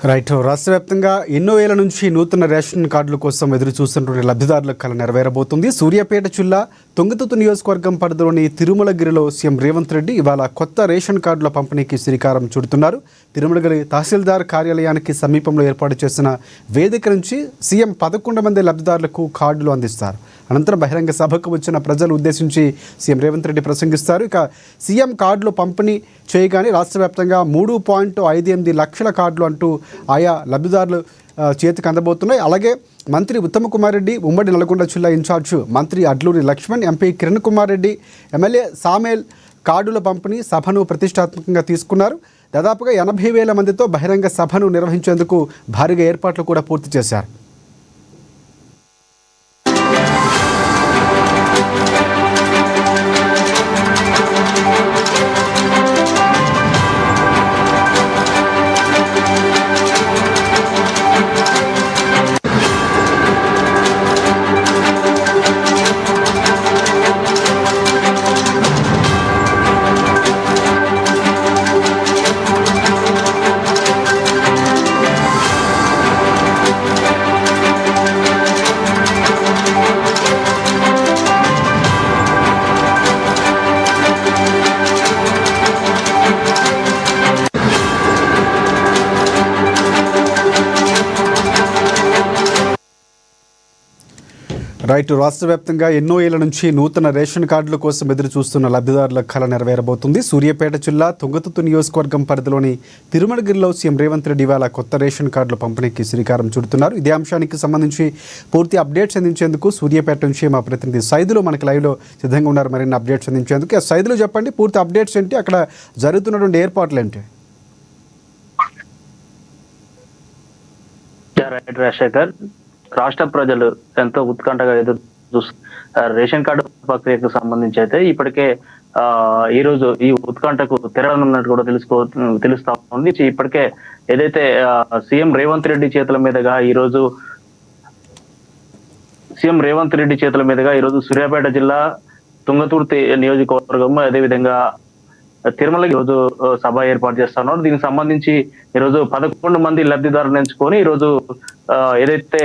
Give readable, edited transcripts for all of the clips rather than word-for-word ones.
Right. రాష్ట్ర వ్యాప్తంగా ఎన్నో ఏళ్ల నుంచి నూతన రేషన్ కార్డుల కోసం ఎదురు చూస్తున్న లబ్ధిదారుల కళ నెరవేరబోతుంది. సూర్యాపేట జిల్లా తుంగతుర్తి నియోజకవర్గం పరిధిలోని తిరుమలగిరిలో సీఎం రేవంత్ రెడ్డి ఇవాళ కొత్త రేషన్ కార్డుల పంపిణీకి శ్రీకారం చుడుతున్నారు. తిరుమలగిరి తహసీల్దార్ కార్యాలయానికి సమీపంలో ఏర్పాటు చేసిన వేదిక నుంచి సీఎం 11 మంది లబ్ధిదారులకు కార్డులు అందిస్తారు. అనంతరం బహిరంగ సభకు వచ్చిన ప్రజలు ఉద్దేశించి సీఎం రేవంత్ రెడ్డి ప్రసంగిస్తారు. ఇక సీఎం కార్డులు పంపిణీ చేయగానే రాష్ట్ర వ్యాప్తంగా 3.58 లక్షల కార్డులు అంటూ ఆయా లబ్ధిదారులు చేతికి అందబోతున్నాయి. అలాగే మంత్రి ఉత్తమ్ కుమార్ రెడ్డి, ఉమ్మడి నల్గొండ జిల్లా ఇన్ఛార్జ్ మంత్రి అడ్లూరి లక్ష్మణ్, ఎంపీ కిరణ్ కుమార్ రెడ్డి, ఎమ్మెల్యే సామేల్ కార్డుల పంపిణీ సభను ప్రతిష్టాత్మకంగా తీసుకున్నారు. దాదాపుగా 80,000 మందితో బహిరంగ సభను నిర్వహించేందుకు భారీగా ఏర్పాట్లు కూడా పూర్తి చేశారు. రైట్. రాష్ట్ర వ్యాప్తంగా ఎన్నో ఏళ్ల నుంచి నూతన రేషన్ కార్డుల కోసం ఎదురు చూస్తున్న లబ్ధిదారుల కళ నెరవేరబోతుంది. సూర్యాపేట జిల్లా తుంగతుర్తి నియోజకవర్గం పరిధిలోని తిరుమలగిరిలో సీఎం రేవంత్ రెడ్డి ఇవాళ కొత్త రేషన్ కార్డుల పంపిణీకి శ్రీకారం చుడుతున్నారు. ఇదే అంశానికి సంబంధించి పూర్తి అప్డేట్స్ అందించేందుకు సూర్యాపేట నుంచి మా ప్రతినిధి సైదులు మనకి లైవ్లో సిద్ధంగా ఉన్నారు. మరిన్ని అప్డేట్స్ అందించేందుకు సైదులు చెప్పండి, పూర్తి అప్డేట్స్ ఏంటి, అక్కడ జరుగుతున్నటువంటి ఏర్పాట్లు ఏంటి? రాజశేఖర్, రాష్ట్ర ప్రజలు ఎంతో ఉత్కంఠగా ఎదురు చూస్తున్నారు రేషన్ కార్డు ప్రక్రియకు సంబంధించి. అయితే ఇప్పటికే ఈ రోజు ఈ ఉత్కంఠకు తెరనున్నట్టు కూడా తెలుస్తా ఉంది. ఇప్పటికే ఏదైతే సీఎం రేవంత్ రెడ్డి చేతుల మీదుగా ఈరోజు సూర్యాపేట జిల్లా తుంగతుర్తి నియోజకవర్గం, అదేవిధంగా తిరుమల ఈరోజు సభ ఏర్పాటు చేస్తా ఉన్నారు. దీనికి సంబంధించి ఈరోజు 11 మంది లబ్ధిదారులను ఎంచుకొని ఈరోజు ఏదైతే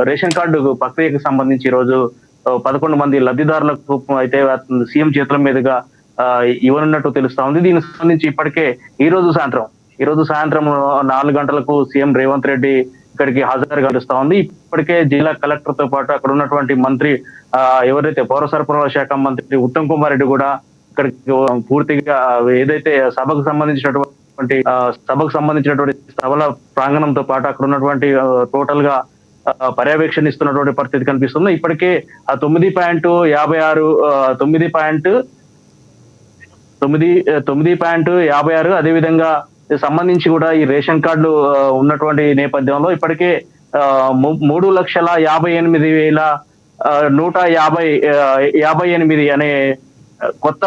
రేషన్ కార్డు ప్రక్రియకు సంబంధించి ఈరోజు 11 మంది లబ్ధిదారులకు అయితే సీఎం చేతుల మీదుగా ఇవ్వనున్నట్టు తెలుస్తా ఉంది. దీనికి సంబంధించి ఇప్పటికే ఈ రోజు సాయంత్రం 4 గంటలకు సీఎం రేవంత్ రెడ్డి ఇక్కడికి హాజరుగా తెలుస్తా ఉంది. ఇప్పటికే జిల్లా కలెక్టర్ తో పాటు అక్కడ ఉన్నటువంటి మంత్రి ఎవరైతే పౌర సరఫరాల శాఖ మంత్రి ఉత్తమ్ కుమార్ రెడ్డి కూడా ఇక్కడికి పూర్తిగా ఏదైతే సభకు సంబంధించినటువంటి సభల ప్రాంగణంతో పాటు అక్కడ ఉన్నటువంటి టోటల్ గా పర్యవేక్షణిస్తున్నటువంటి పరిస్థితి కనిపిస్తుంది. ఇప్పటికే ఆ 9.56 అదేవిధంగా సంబంధించి కూడా ఈ రేషన్ కార్డులు ఉన్నటువంటి నేపథ్యంలో ఇప్పటికే 3,58,158 అనే కొత్త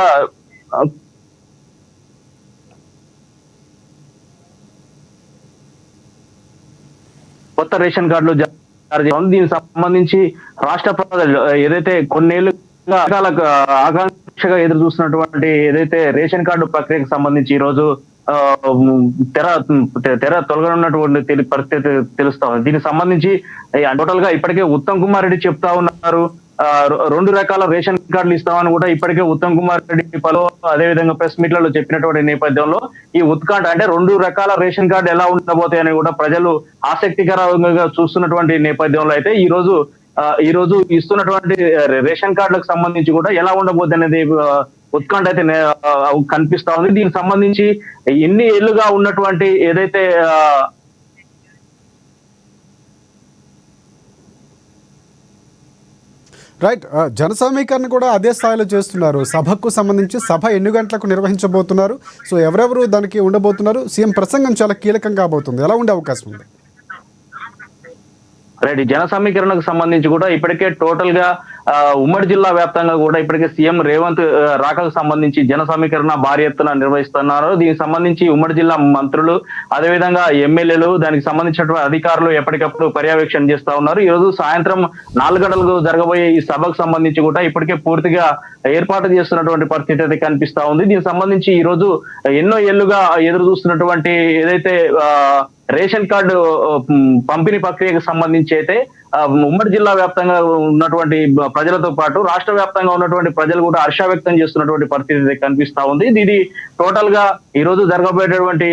రేషన్ కార్డులు జారీ. దీనికి సంబంధించి రాష్ట్ర ప్రజలు ఏదైతే కొన్నేళ్లుగా ఆకాంక్షగా ఎదురు చూస్తున్నటువంటి ఏదైతే రేషన్ కార్డు ప్రక్రియకు సంబంధించి ఈ రోజు తెర తొలగనున్నటువంటి పరిస్థితి తెలుస్తా ఉంది. దీనికి సంబంధించి టోటల్ గా ఇప్పటికే ఉత్తమ్ కుమార్ రెడ్డి చెప్తా ఉన్నారు, 2 రకాల రేషన్ కార్డులు ఇస్తామని కూడా ఇప్పటికే ఉత్తమ్ కుమార్ రెడ్డి పలు అదేవిధంగా ప్రెస్ మీట్లలో చెప్పినటువంటి నేపథ్యంలో ఈ ఉత్కంఠ అంటే 2 రకాల రేషన్ కార్డు ఎలా ఉండబోతాయని కూడా ప్రజలు ఆసక్తికరంగా చూస్తున్నటువంటి నేపథ్యంలో అయితే ఈ రోజు ఇస్తున్నటువంటి రేషన్ కార్డులకు సంబంధించి కూడా ఎలా ఉండబోద్ది అనేది ఉత్కంఠ అయితే కనిపిస్తా ఉంది. దీనికి సంబంధించి ఎన్ని ఏళ్లుగా ఉన్నటువంటి ఏదైతే రైట్. జన సమీకరణ కూడా అదే స్థాయిలో చేస్తున్నారు. సభకు సంబంధించి సభ ఎన్ని గంటలకు నిర్వహించబోతున్నారు, సో ఎవరెవరు దానికి ఉండబోతున్నారు, సీఎం ప్రసంగం చాలా కీలకం కాబోతుంది, ఎలా ఉండే అవకాశం ఉంది? రైట్. జన సమీకరణకు సంబంధించి కూడా ఇప్పటికే టోటల్ గా ఉమ్మడి జిల్లా వ్యాప్తంగా కూడా ఇప్పటికే సీఎం రేవంత్ రాకకు సంబంధించి జన సమీకరణ భారీ ఎత్తున నిర్వహిస్తున్నారు. దీనికి సంబంధించి ఉమ్మడి జిల్లా మంత్రులు అదేవిధంగా ఎమ్మెల్యేలు దానికి సంబంధించినటువంటి అధికారులు ఎప్పటికప్పుడు పర్యవేక్షణ చేస్తా ఉన్నారు. ఈ రోజు సాయంత్రం 4 గంటలకు జరగబోయే ఈ సభకు సంబంధించి కూడా ఇప్పటికే పూర్తిగా ఏర్పాటు చేస్తున్నటువంటి పరిస్థితి అయితే కనిపిస్తా ఉంది. దీనికి సంబంధించి ఈ రోజు ఎన్నో ఏళ్లుగా ఎదురు చూస్తున్నటువంటి ఏదైతే రేషన్ కార్డు పంపిణీ ప్రక్రియకు సంబంధించి అయితే ఉమ్మడి జిల్లా వ్యాప్తంగా ఉన్నటువంటి ప్రజలతో పాటు రాష్ట్ర వ్యాప్తంగా ఉన్నటువంటి ప్రజలు కూడా హర్ష వ్యక్తం చేస్తున్నటువంటి పరిస్థితి కనిపిస్తా ఉంది. ఇది టోటల్ గా ఈ రోజు జరగబోయేటటువంటి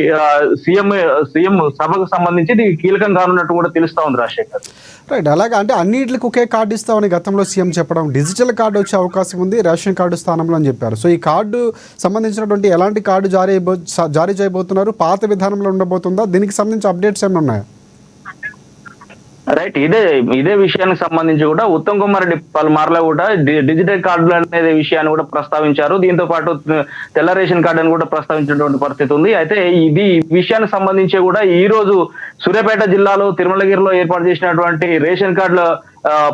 సీఎం సభకు సంబంధించి ఇది కీలకం కానున్నట్టు కూడా తెలుస్తా ఉంది రాజశేఖర్. రైట్, అలాగే అంటే అన్నింటికి ఒకే కార్డు ఇస్తామని గతంలో సీఎం చెప్పడం, డిజిటల్ కార్డు వచ్చే అవకాశం ఉంది రేషన్ కార్డు స్థానంలో అని చెప్పారు. సో ఈ కార్డు సంబంధించినటువంటి ఎలాంటి కార్డు జారీ చేయబోతున్నారు, పాత విధానంలో ఉండబోతుందా, దీనికి సంబంధించి అప్డేట్స్ ఏమైనా ఉన్నాయా? రైట్, ఇదే విషయానికి సంబంధించి కూడా ఉత్తమ్ కుమార్ రెడ్డి పలుమార్లు కూడా డిజిటల్ కార్డులు అనే విషయాన్ని కూడా ప్రస్తావించారు. దీంతో పాటు తెల్ల రేషన్ కార్డు అని కూడా ప్రస్తావించినటువంటి పరిస్థితి ఉంది. అయితే ఈ విషయానికి సంబంధించి కూడా ఈ రోజు సూర్యాపేట జిల్లాలో తిరుమలగిరిలో ఏర్పాటు చేసినటువంటి రేషన్ కార్డుల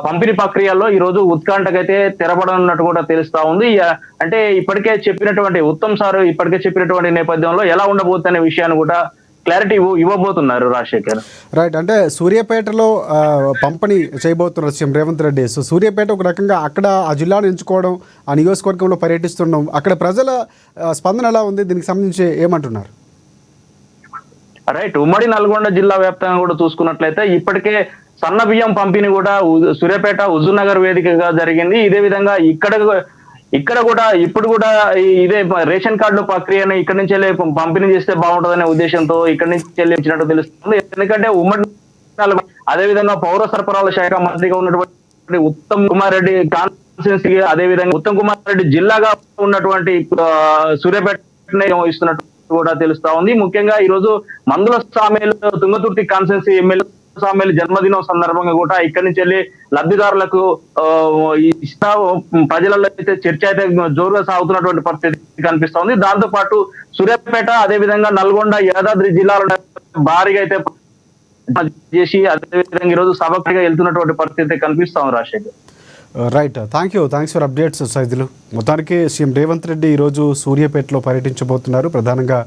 పంపిణీ ప్రక్రియలో ఈ రోజు ఉత్కంఠకైతే తెరపడనున్నట్టు కూడా తెలుస్తా ఉంది. అంటే ఇప్పటికే చెప్పినటువంటి ఉత్తమ్ సార్ ఇప్పటికే చెప్పినటువంటి నేపథ్యంలో ఎలా ఉండబోతున్న విషయాన్ని కూడా క్లారిటీ ఇవ్వబోతున్నారు రాజశేఖర్. రైట్, అంటే సూర్యాపేటలో పంపిణీ చేయబోతున్నారు సీఎం రేవంత్ రెడ్డి. సో సూర్యాపేట ఒక రకంగా అక్కడ ఆ జిల్లాను ఎంచుకోవడం, ఆ నియోజకవర్గంలో పర్యటిస్తుండడం, అక్కడ ప్రజల స్పందన ఎలా ఉంది, దీనికి సంబంధించి ఏమంటున్నారు? రైట్, ఉమ్మడి నల్గొండ జిల్లా వ్యాప్తంగా కూడా చూసుకున్నట్లయితే ఇప్పటికే సన్న బియ్యం పంపిణీ కూడా సూర్యాపేట హుజూర్ నగర్ వేదికగా జరిగింది. ఇదే విధంగా ఇక్కడ కూడా ఇప్పుడు కూడా ఇదే రేషన్ కార్డుల ప్రక్రియను ఇక్కడ నుంచి వెళ్ళి పంపిణీ చేస్తే బాగుంటుందనే ఉద్దేశంతో ఇక్కడి నుంచి వెళ్ళి ఇచ్చినట్టు తెలుస్తుంది. ఎందుకంటే ఉమ్మడి అదే విధంగా పౌర సరఫరాల శాఖ మంత్రిగా ఉన్నటువంటి ఉత్తమ్ కుమార్ రెడ్డి కాన్స్టిట్యున్సీ, అదే విధంగా ఉత్తమ్ కుమార్ రెడ్డి జిల్లాగా ఉన్నటువంటి సూర్యాపేట ఇస్తున్నట్టు కూడా తెలుస్తా ఉంది. ముఖ్యంగా ఈ రోజు మందుల సామేలు తుంగతుర్తి కాన్స్టిట్యున్సీ ఎమ్మెల్యే స్వామి జన్మదినం సందర్భంగా కూడా ఇక్కడి నుంచి వెళ్ళి లబ్ధిదారులకు ప్రజలలో అయితే చర్చ అయితే జోరుగా సాగుతున్నటువంటి పరిస్థితి కనిపిస్తా ఉంది. దాంతో పాటు సూర్యాపేట అదే విధంగా నల్గొండ యాదాద్రి జిల్లాలో భారీగా అయితే చేసి అదే విధంగా ఈ రోజు సభగా వెళ్తున్నటువంటి పరిస్థితి కనిపిస్తా ఉంది Rajasekhar. Right, thanks for updates Saidulu. మొత్తానికి సీఎం రేవంత్ రెడ్డి ఈరోజు సూర్యాపేటలో పర్యటించబోతున్నారు. ప్రధానంగా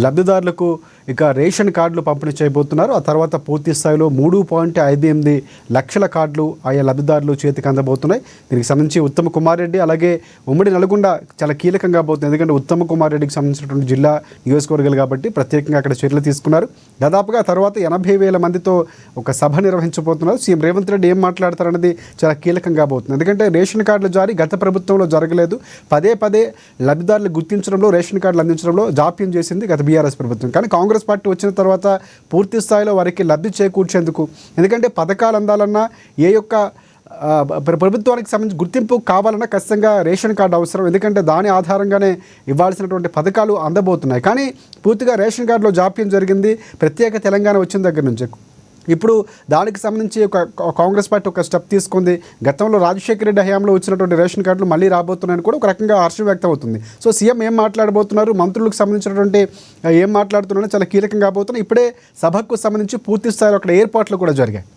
లబ్ధిదారులకు ఇక రేషన్ కార్డులు పంపిణీ చేయబోతున్నారు. ఆ తర్వాత పూర్తి స్థాయిలో 3.58 లక్షల కార్డులు ఆయా లబ్ధిదారులు చేతికి అందబోతున్నాయి. దీనికి సంబంధించి ఉత్తమ్ కుమార్ రెడ్డి అలాగే ఉమ్మడి నల్గొండ చాలా కీలకంగా పోతుంది. ఎందుకంటే ఉత్తమ్ కుమార్ రెడ్డికి సంబంధించినటువంటి జిల్లా నియోజకవర్గాలు కాబట్టి ప్రత్యేకంగా అక్కడ చర్యలు తీసుకున్నారు. దాదాపుగా తర్వాత 80,000 మందితో ఒక సభ నిర్వహించబోతున్నారు. సీఎం రేవంత్ రెడ్డి ఏం మాట్లాడతారన్నది చాలా కీలకంగా పోతుంది. ఎందుకంటే రేషన్ కార్డుల జారీ గత ప్రభుత్వంలో జరగలేదు. పదే లబ్ధిదారులు గుర్తించడంలో, రేషన్ కార్డులు అందించడంలో జాప్యం చేసింది గత బీఆర్ఎస్ ప్రభుత్వం. కానీ కాంగ్రెస్ పార్టీ వచ్చిన తర్వాత పూర్తి స్థాయిలో వారికి లబ్ధి చేకూర్చేందుకు, ఎందుకంటే పథకాలు అందాలన్నా ఏ యొక్క ప్రభుత్వానికి సంబంధించి గుర్తింపు కావాలన్నా ఖచ్చితంగా రేషన్ కార్డు అవసరం. ఎందుకంటే దాని ఆధారంగానే ఇవ్వాల్సినటువంటి పథకాలు అందబోతున్నాయి. కానీ పూర్తిగా రేషన్ కార్డులో జాప్యం జరిగింది ప్రత్యేక తెలంగాణ వచ్చిన దగ్గర నుంచి. ఇప్పుడు దానికి సంబంధించి కాంగ్రెస్ పార్టీ ఒక స్టెప్ తీసుకుంది. గతంలో రాజశేఖర రెడ్డి హయాంలో వచ్చినటువంటి రేషన్ కార్డులు మళ్ళీ రాబోతున్నాయని కూడా ఒక రకంగా హర్షం వ్యక్తం అవుతుంది. సో సీఎం ఏం మాట్లాడబోతున్నారు, మంత్రులకు సంబంధించినటువంటి ఏం మాట్లాడుతున్నారో చాలా కీలకంగా కాబోతున్నాయి. ఇప్పుడే సభకు సంబంధించి పూర్తి స్థాయిలో అక్కడ ఏర్పాట్లు కూడా జరిగాయి.